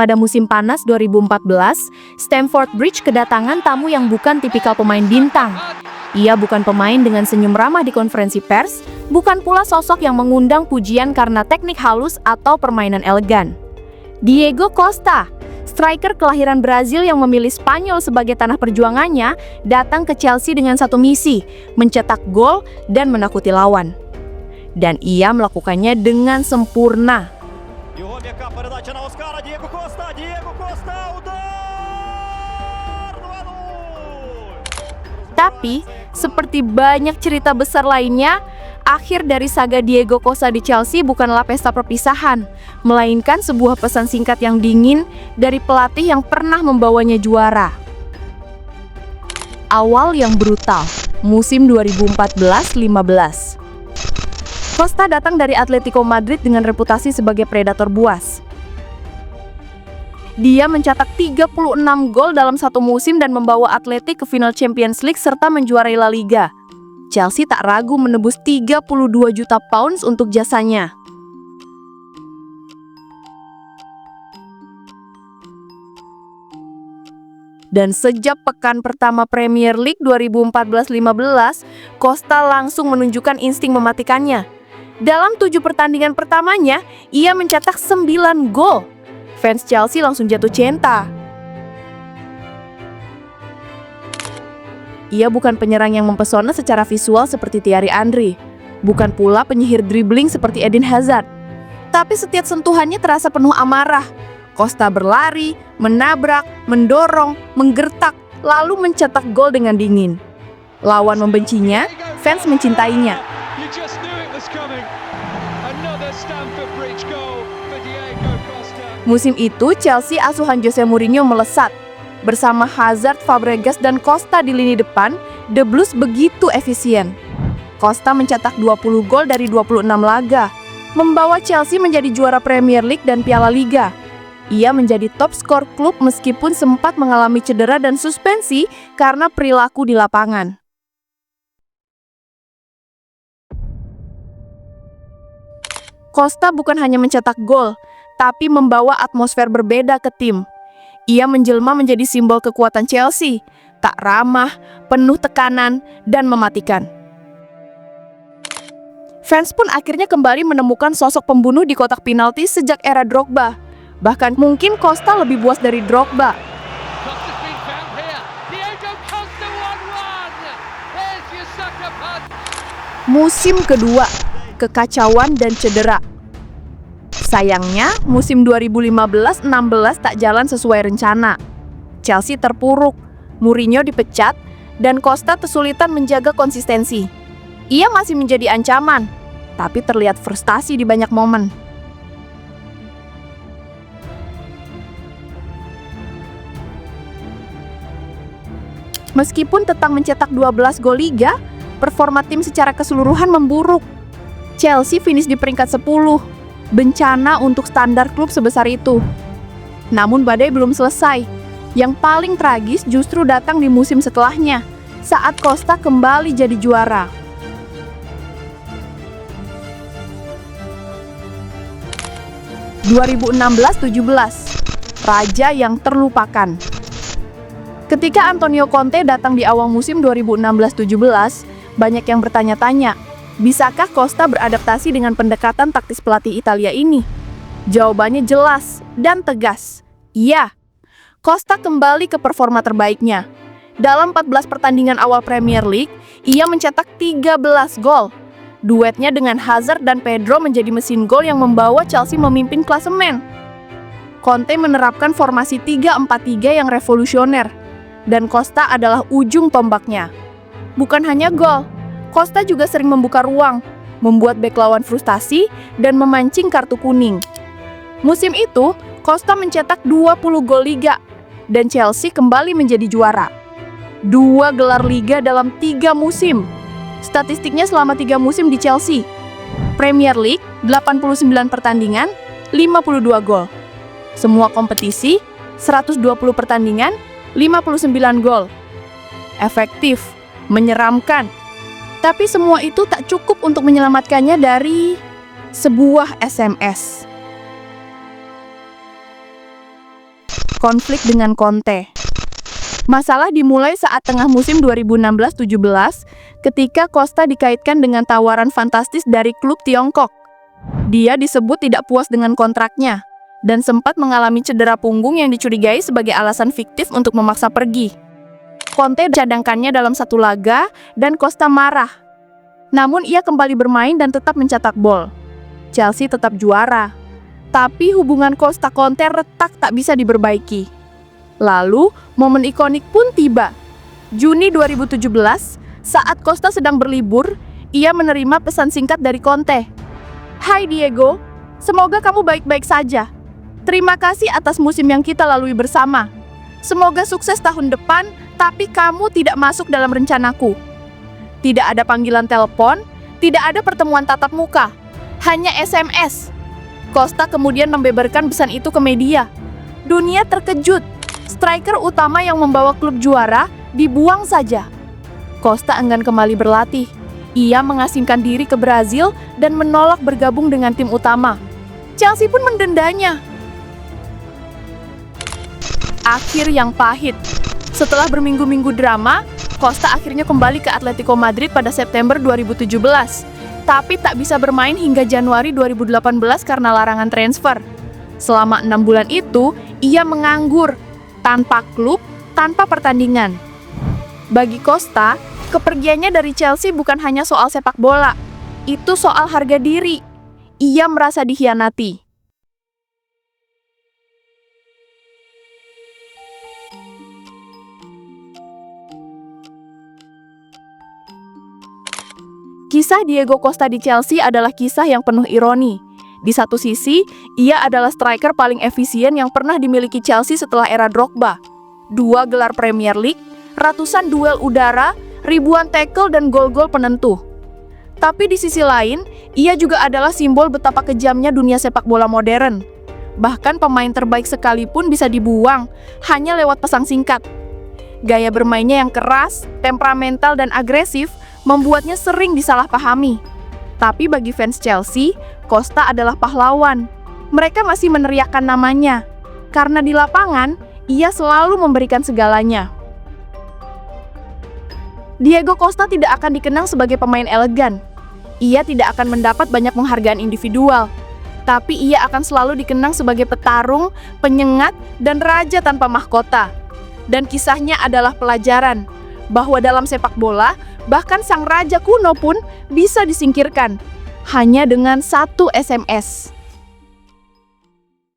Pada musim panas 2014, Stamford Bridge kedatangan tamu yang bukan tipikal pemain bintang. Ia bukan pemain dengan senyum ramah di konferensi pers, bukan pula sosok yang mengundang pujian karena teknik halus atau permainan elegan. Diego Costa, striker kelahiran Brazil yang memilih Spanyol sebagai tanah perjuangannya, datang ke Chelsea dengan satu misi, mencetak gol dan menakuti lawan. Dan ia melakukannya dengan sempurna. Tapi, seperti banyak cerita besar lainnya, akhir dari saga Diego Costa di Chelsea bukanlah pesta perpisahan, melainkan sebuah pesan singkat yang dingin dari pelatih yang pernah membawanya juara. Awal yang brutal, musim 2014-15. Costa datang dari Atletico Madrid dengan reputasi sebagai predator buas. Dia mencetak 36 gol dalam satu musim dan membawa Atletico ke final Champions League serta menjuarai La Liga. Chelsea tak ragu menebus 32 juta pounds untuk jasanya. Dan sejak pekan pertama Premier League 2014-15, Costa langsung menunjukkan insting mematikannya. Dalam 7 pertandingan pertamanya, ia mencetak 9 gol. Fans Chelsea langsung jatuh cinta. Ia bukan penyerang yang mempesona secara visual seperti Thierry Henry, bukan pula penyihir dribbling seperti Eden Hazard. Tapi setiap sentuhannya terasa penuh amarah. Costa berlari, menabrak, mendorong, menggertak, lalu mencetak gol dengan dingin. Lawan membencinya, fans mencintainya. Musim itu, Chelsea asuhan Jose Mourinho melesat. Bersama Hazard, Fabregas, dan Costa di lini depan, The Blues begitu efisien. Costa mencetak 20 gol dari 26 laga, membawa Chelsea menjadi juara Premier League dan Piala Liga. Ia menjadi top skor klub meskipun sempat mengalami cedera dan suspensi karena perilaku di lapangan. Costa bukan hanya mencetak gol, tapi membawa atmosfer berbeda ke tim. Ia menjelma menjadi simbol kekuatan Chelsea, tak ramah, penuh tekanan, dan mematikan. Fans pun akhirnya kembali menemukan sosok pembunuh di kotak penalti sejak era Drogba. Bahkan mungkin Costa lebih buas dari Drogba. Musim kedua, kekacauan dan cedera. Sayangnya, musim 2015-16 tak jalan sesuai rencana. Chelsea terpuruk, Mourinho dipecat, dan Costa kesulitan menjaga konsistensi. Ia masih menjadi ancaman, tapi terlihat frustasi di banyak momen. Meskipun tetap mencetak 12 gol Liga, performa tim secara keseluruhan memburuk. Chelsea finish di peringkat 10. Bencana untuk standar klub sebesar itu. Namun badai belum selesai. Yang paling tragis justru datang di musim setelahnya, saat Costa kembali jadi juara. (2016-17) Raja yang terlupakan. Ketika Antonio Conte datang di awal musim 2016-17, banyak yang bertanya-tanya, bisakah Costa beradaptasi dengan pendekatan taktis pelatih Italia ini? Jawabannya jelas dan tegas. Iya, Costa kembali ke performa terbaiknya. Dalam 14 pertandingan awal Premier League, ia mencetak 13 gol. Duetnya dengan Hazard dan Pedro menjadi mesin gol yang membawa Chelsea memimpin klasemen. Conte menerapkan formasi 3-4-3 yang revolusioner, dan Costa adalah ujung tombaknya. Bukan hanya gol, Costa juga sering membuka ruang, membuat bek lawan frustasi, dan memancing kartu kuning. Musim itu, Costa mencetak 20 gol Liga, dan Chelsea kembali menjadi juara. 2 gelar Liga dalam 3 musim. Statistiknya selama 3 musim di Chelsea. Premier League, 89 pertandingan, 52 gol. Semua kompetisi, 120 pertandingan, 59 gol. Efektif, menyeramkan. Tapi semua itu tak cukup untuk menyelamatkannya dari sebuah SMS. konflik dengan Conte. Masalah dimulai saat tengah musim 2016-17 ketika Costa dikaitkan dengan tawaran fantastis dari klub Tiongkok. Dia disebut tidak puas dengan kontraknya dan sempat mengalami cedera punggung yang dicurigai sebagai alasan fiktif untuk memaksa pergi. Conte cadangkannya dalam satu laga dan Costa marah. Namun ia kembali bermain dan tetap mencetak gol. Chelsea tetap juara. Tapi hubungan Costa-Conte retak tak bisa diperbaiki. Lalu, momen ikonik pun tiba. Juni 2017, saat Costa sedang berlibur, ia menerima pesan singkat dari Conte. "Hai Diego, semoga kamu baik-baik saja. Terima kasih atas musim yang kita lalui bersama. Semoga sukses tahun depan, tapi kamu tidak masuk dalam rencanaku." Tidak ada panggilan telepon, tidak ada pertemuan tatap muka, hanya SMS. Costa kemudian membeberkan pesan itu ke media. Dunia terkejut. Striker utama yang membawa klub juara dibuang saja. Costa enggan kembali berlatih. Ia mengasingkan diri ke Brazil dan menolak bergabung dengan tim utama. Chelsea pun mendendanya. Akhir yang pahit. Setelah berminggu-minggu drama, Costa akhirnya kembali ke Atletico Madrid pada September 2017. Tapi tak bisa bermain hingga Januari 2018 karena larangan transfer. Selama 6 bulan itu, ia menganggur. Tanpa klub, tanpa pertandingan. Bagi Costa, kepergiannya dari Chelsea bukan hanya soal sepak bola. Itu soal harga diri. Ia merasa dikhianati. Kisah Diego Costa di Chelsea adalah kisah yang penuh ironi. Di satu sisi, ia adalah striker paling efisien yang pernah dimiliki Chelsea setelah era Drogba. 2 gelar Premier League, ratusan duel udara, ribuan tackle dan gol-gol penentu. Tapi di sisi lain, ia juga adalah simbol betapa kejamnya dunia sepak bola modern. Bahkan pemain terbaik sekalipun bisa dibuang hanya lewat pesan singkat. Gaya bermainnya yang keras, temperamental dan agresif membuatnya sering disalahpahami. Tapi bagi fans Chelsea, Costa adalah pahlawan. Mereka masih meneriakkan namanya, karena di lapangan, ia selalu memberikan segalanya. Diego Costa tidak akan dikenang sebagai pemain elegan. Ia tidak akan mendapat banyak penghargaan individual. Tapi ia akan selalu dikenang sebagai petarung, penyengat, dan raja tanpa mahkota. Dan kisahnya adalah pelajaran, bahwa dalam sepak bola, bahkan sang raja kuno pun bisa disingkirkan hanya dengan 1 SMS.